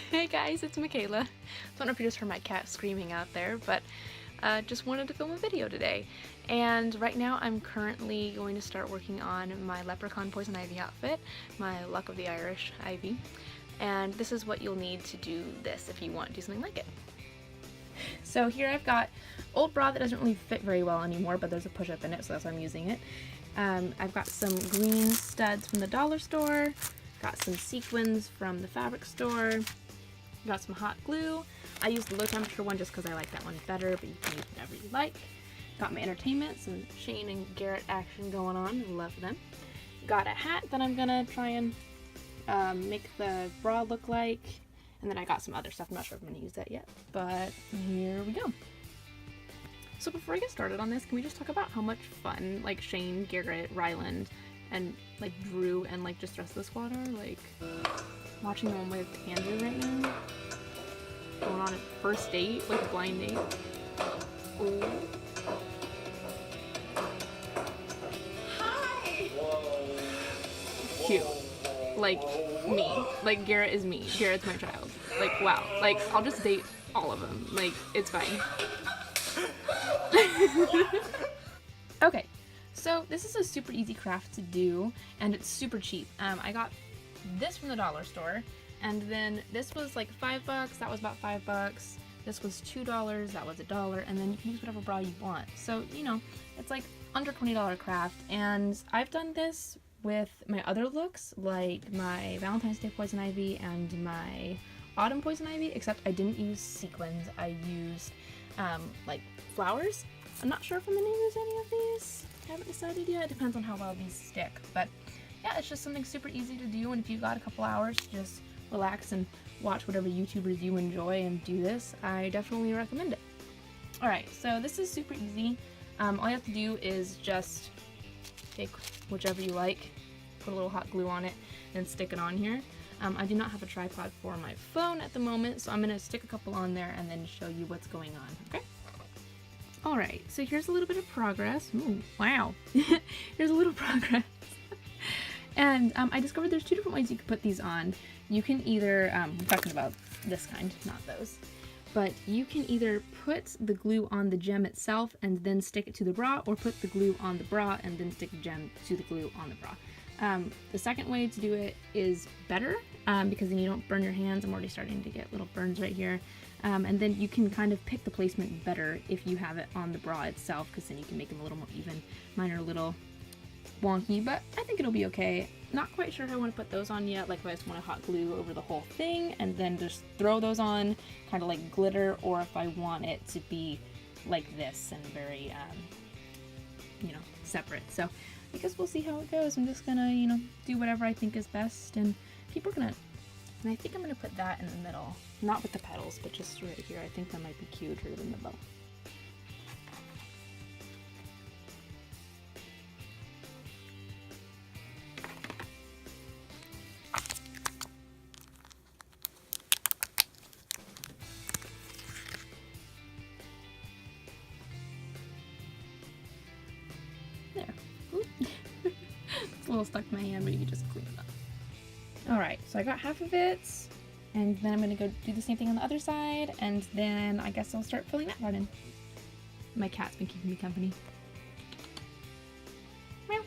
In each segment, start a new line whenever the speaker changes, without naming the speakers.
Hey guys, it's Michaela. Don't know if you just heard my cat screaming out there, but just wanted to film a video today. And right now I'm currently going to start working on my leprechaun poison ivy outfit, my Luck of the Irish ivy. And this is what you'll need to do this if you want to do something like it. So here I've got old bra that doesn't really fit very well anymore, but there's a push-up in it, so that's why I'm using it. I've got some green studs from the dollar store, got some sequins from the fabric store, got some hot glue. I used the low temperature one just because I like that one better, but you can use whatever you like. Got my entertainment, some Shane and Garrett action going on, love them. Got a hat that I'm gonna try and make the bra look like, and then I got some other stuff. I'm not sure if I'm gonna use that yet, but here we go. So before I get started on this, can we just talk about how much fun like Shane, Garrett, Ryland, and like Drew and like just the rest of the squad are? Like watching them with Andrew right now, going on a first date, like a blind date. Oh.
Hi.
Cute. Like me. Like Garrett is me. Garrett's my child. Like wow. Like I'll just date all of them. Like it's fine. Okay, so this is a super easy craft to do, and it's super cheap. I got this from the dollar store, and then this was like $5, that was about $5. This was $2, that was $1, and then you can use whatever bra you want. So, you know, it's like under $20 craft, and I've done this with my other looks, like my Valentine's Day poison ivy and my autumn poison ivy, except I didn't use sequins. I used like flowers. I'm not sure if I'm gonna use any of these. I haven't decided yet. It depends on how well these stick. But yeah, it's just something super easy to do, and if you've got a couple hours to just relax and watch whatever YouTubers you enjoy and do this, I definitely recommend it. Alright, so this is super easy. All you have to do is just take whichever you like, put a little hot glue on it, and stick it on here. I do not have a tripod for my phone at the moment, so I'm going to stick a couple on there and then show you what's going on, okay? Alright, so here's a little bit of progress. Ooh, wow. Here's a little progress. And I discovered there's two different ways you can put these on. You can either, I'm talking about this kind, not those, but you can either put the glue on the gem itself and then stick it to the bra, or put the glue on the bra and then stick the gem to the glue on the bra. The second way to do it is better because then you don't burn your hands. I'm already starting to get little burns right here. And then you can kind of pick the placement better if you have it on the bra itself, because then you can make them a little more even. Mine are a little wonky, but I think it'll be okay. Not quite sure if I want to put those on yet, like if I just want to hot glue over the whole thing and then just throw those on, kind of like glitter, or if I want it to be like this and very, you know, separate. So I guess we'll see how it goes. I'm just gonna, you know, do whatever I think is best and keep working on it. And I think I'm gonna put that in the middle. Not with the petals, but just right here. I think that might be cuter than the bow. There. It's a little stuck in my hand, but you can just clean it up. Alright, so I got half of it, and then I'm going to go do the same thing on the other side, and then I guess I'll start filling that part in. My cat's been keeping me company. Meow.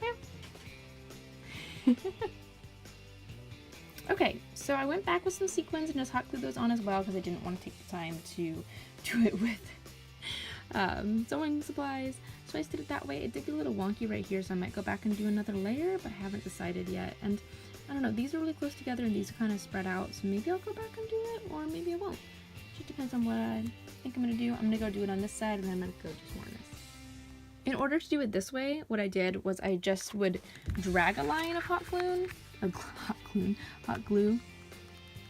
Meow. Okay, so I went back with some sequins and just hot glued those on as well because I didn't want to take the time to do it with sewing supplies. So I just did it that way. It did get a little wonky right here, so I might go back and do another layer, but I haven't decided yet. And I don't know, these are really close together and these are kind of spread out, so maybe I'll go back and do it, or maybe I won't. It just depends on what I think I'm going to do. I'm going to go do it on this side, and then I'm going to go do some more on this. In order to do it this way, what I did was I just would drag a line of hot glue,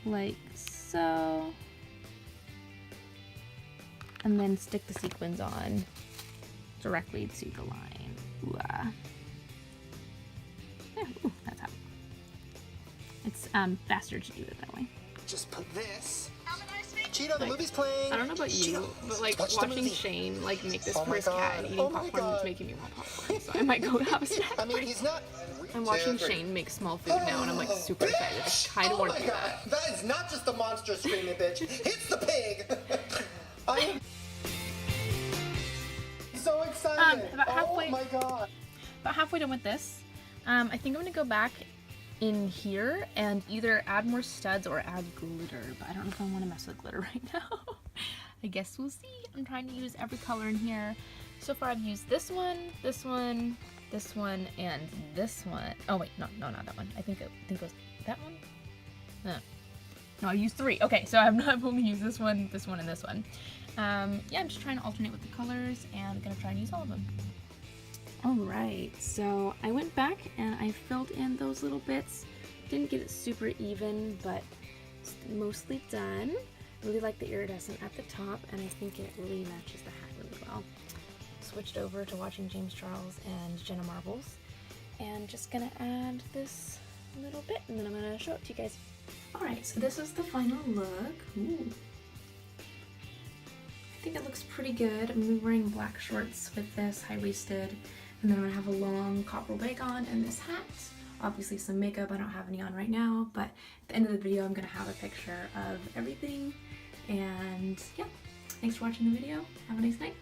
like so, and then stick the sequins on directly to the line. Ooh, yeah, ooh, that's hot. It's faster to do it that way.
Just put this Cheetah, the
Like,
movie's playing.
I don't know about you, but like
Watch the
watching
movie.
Shane like make this
Oh
for
my
his
God.
cat and eating
Oh my
popcorn is
God.
making me want popcorn, so I might go have a snack.
I mean, he's not.
I'm watching Shane make small food now, and I'm like super excited. I kind of want to do that.
That is not just the monster screaming, bitch. It's the pig. I am so excited.
About halfway-
Oh my God.
About halfway done with this. I think I'm gonna go back in here and either add more studs or add glitter, but I don't know if I want to mess with glitter right now. I guess we'll see. I'm trying to use every color in here. So far I've used this one, this one, this one, and this one. Oh wait, no, not that one. I think it was that one. No, I used 3. Okay, so I've only used this one, and this one. Yeah, I'm just trying to alternate with the colors, and I'm gonna try and use all of them. Alright, so I went back and I filled in those little bits. Didn't get it super even, but it's mostly done. Really like the iridescent at the top, and I think it really matches the hat really well. Switched over to watching James Charles and Jenna Marbles, and just gonna add this little bit, and then I'm gonna show it to you guys. Alright, so this is the final look. Ooh. I think it looks pretty good. I'm gonna be wearing black shorts with this, high-waisted, and then I'm gonna have a long copper wig on and this hat. Obviously some makeup, I don't have any on right now, but at the end of the video I'm gonna have a picture of everything. And yeah, thanks for watching the video. Have a nice night.